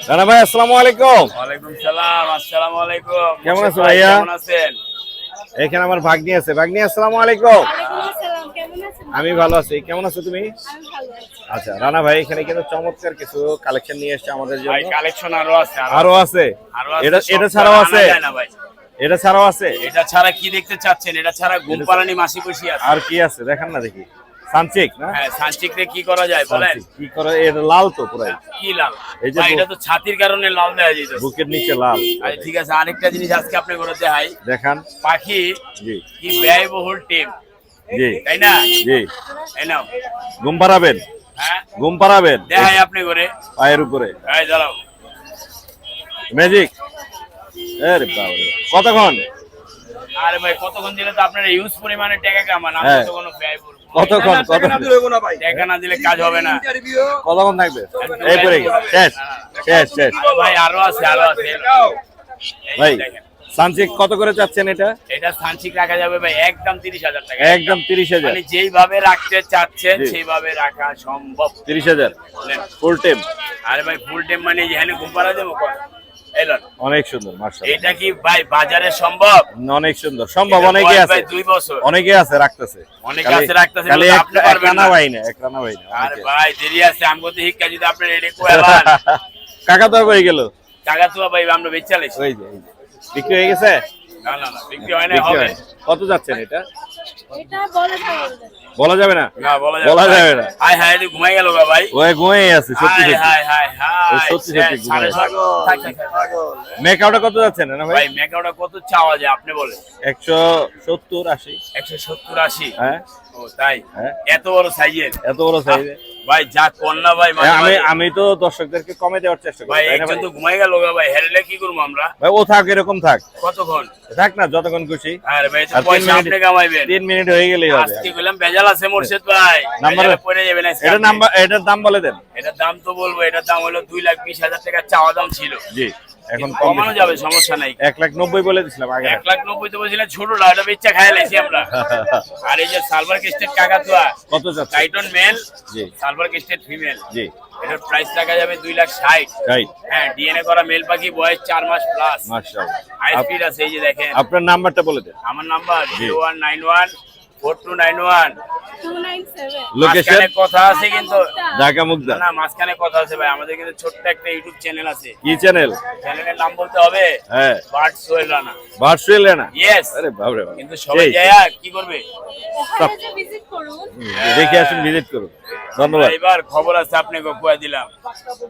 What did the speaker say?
রানা ভাই আসসালামু আলাইকুম। ওয়ালাইকুম সালাম। আসসালামু আলাইকুম। কেমন আছো ভাইয়া? কেমন আছেন? এখানে আমার ভাগ্নি আছে। ভাগ্নি আসসালামু আলাইকুম। ওয়ালাইকুম আসসালাম, কেমন আছেন? আমি ভালো আছি। কেমন আছো তুমি? আমি ভালো আছি। আচ্ছা রানা ভাই এখানে কিন্তু চমৎকার কিছু কালেকশন নিয়ে এসেছে আমাদের জন্য। ভাই কালেকশন আরো আছে, আরো আছে। আরো আছে। এটা সব ছাড়াও আনা আছে। যায় না ভাই। এটা ছাড়াও আছে। এটা ছাড়া কি দেখতে চাচ্ছেন? এটা ছাড়া ঘুমপাড়ানি মাসি বসি আছে। আর কি আছে দেখান না দেখি। সানচিক না? হ্যাঁ, সানচিকরে কি করা যায় বলেন? সানচিক। কি করে এটা লাল তো পুরাই। কি লাল? এই যে ভাই এটা তো ছাতির কারণে লাল দেখা যাইতো। বুকের নিচে লাল। আচ্ছা ঠিক আছে, আরেকটা জিনিস আজকে আপনি করে দেখাই। দেখান। পাখি জি কি ব্যয়বহুল টিম, জি তাই না? জি। এই নাও। ঘুম পাড়াবেন। হ্যাঁ, ঘুম পাড়াবেন দেখাই আপনি করে। পায়ের উপরে। এই দাঁড়াও। ম্যাজিক। আরে বাবা রে। কতক্ষণ? আরে ভাই কতক্ষণ দিলে তো আপনার ইউজ পরিমাণে টাকা কামান, আমি হ্যাঁ। তো কোনো ব্যয়বহুল কতক্ষণ? টাকা না দিলে কাজ হবে না। কতক্ষণ থাকবে? এই পরে শেষ শেষ শেষ। আরে ভাই আরো আছে, আরো আছে। এই ভাই দেখেন, সানচিক কত করে চাচ্ছেন এটা? এটা সানচিক রাখা যাবে ভাই একদম 30,000 টাকা। একদম 30,000। মানে যেইভাবে রাখতে চাচ্ছেন জি। সেইভাবে রাখা সম্ভব। 30,000 নেন। Full time. আরে ভাই ফুল টাইম মানে যেখানে ঘুম পাড়া দেবো কোন এলন, অনেক সুন্দর মাশাআল্লাহ। এটা কি ভাই বাজারে সম্ভব? অনেক সুন্দর। সম্ভব এটা অনেকে বয়স আছে। ভাই 2 বছর। অনেকে আছে রাখতেছে। অনেকে আছে রাখতেছে, খালি বলে এক আপনি পারবেন রানা না। ভাই না, এক রানা ভাই না। আরে অনেকে। ভাই দেরি আছে, আমি বলতে হিক্কা যদি আপনি রেডি করেন। কাকা তো হয়ে গেল। কাগাতুয়া ভাই আমরা বেচালিস। ওই যে এই যে। বিক্রি হয়ে গেছে? না না না, বিক্রি হয় না, বিক্রি হবে। হয়। কত যাচ্ছেন এটা? এটা বলে যাবে না। বলা যাবে না? না বলা বলা যাবে না। হাই হাই রে ঘুমাই গেল গা ভাই। ওই ঘুমিয়ে আছে সত্যি হাই সত্যি। হাই হাই ওই হাই। সত্যি সত্যি ঘুমায়। 7:30 থাক থাক থাক। মেকআপটা কত যাচ্ছেন না ভাই? ভাই মেকাওটা কত চাওয়া যায় আপনি বলেন? 170 80। 170 80। হ্যাঁ ও তাই? হ্যাঁ। এত বড় সাইজের? এত বড় সাইজে। ভাই যা কন্যা ভাই আমি মানে আমি তো দর্শকদেরকে কমে দেওয়ার চেষ্টা করি ভাই তাই না একজন ভাই? তো ঘুমাই গেল গা ভাই, হেরলে কি করব আমরা? ভাই ও থাক এরকম থাক। কতক্ষণ? থাক না যতক্ষণ খুশি। আরে ভাই তো আর 3 পয়সা মিনিট আপনি কামাইবেন। 3 মিনিট হয়ে গেলেই হবে। আজকে বললাম ভেজাল আছে মোরশেদ ভাই, নাম্বার ভেজালে পড়ে যাবেন আজকে এটা আপনি। নাম্বার এটার দাম বলে দেন। এটার দাম তো বলবো, এটার দাম হলো 2,20,000 টাকা চাওয়া দাম ছিল। জি এখন কিন্তু কমানো যাবে, সমস্যা নাই। 1,90,000 বলে দিছিলাম আগে। 1,90,000 তো বলছিলেন ছোটটা, এটা বেচা খাইয়া লাইছি আমরা। আর এই যে সালভার ক্রেস্টেড কাকাতুয়া কত যাচ্ছে? টাইটন মেল, জি সালভার ক্রেস্টেড ফিমেল, জি এটার প্রাইস রাখা যাবে 2,60,000। রাইট হ্যাঁ, ডিএনএ করা মেল পাখি, বয়স 4 মাস প্লাস, মাশাআল্লাহ। হাই স্পিড আছে। এই যে দেখেন আপনার নাম্বারটা বলে দেন। আমার নাম্বার জি। 01914291। 297 লোকেশন মাঝখানে কথা আছে কিন্তু, ঢাকা মুগদা। না মাঝখানে কথা আছে ভাই, আমাদের কিন্তু ছোট্ট একটা ইউটিউব চ্যানেল আছে। কি চ্যানেল? চ্যানেলের নাম বলতে হবে হ্যাঁ বার্ড সোহেল রানা। ভার্চুয়াল না? ইয়েস। আরে বাপ রে বাপ। কিন্তু সবাই এই, যায় কি করবে? ওখানে যে ভিজিট করুন। দেখে আসুন ভিজিট করুন। ধন্যবাদ। এবার খবর আছে, আপনি কুয়া দিলাম।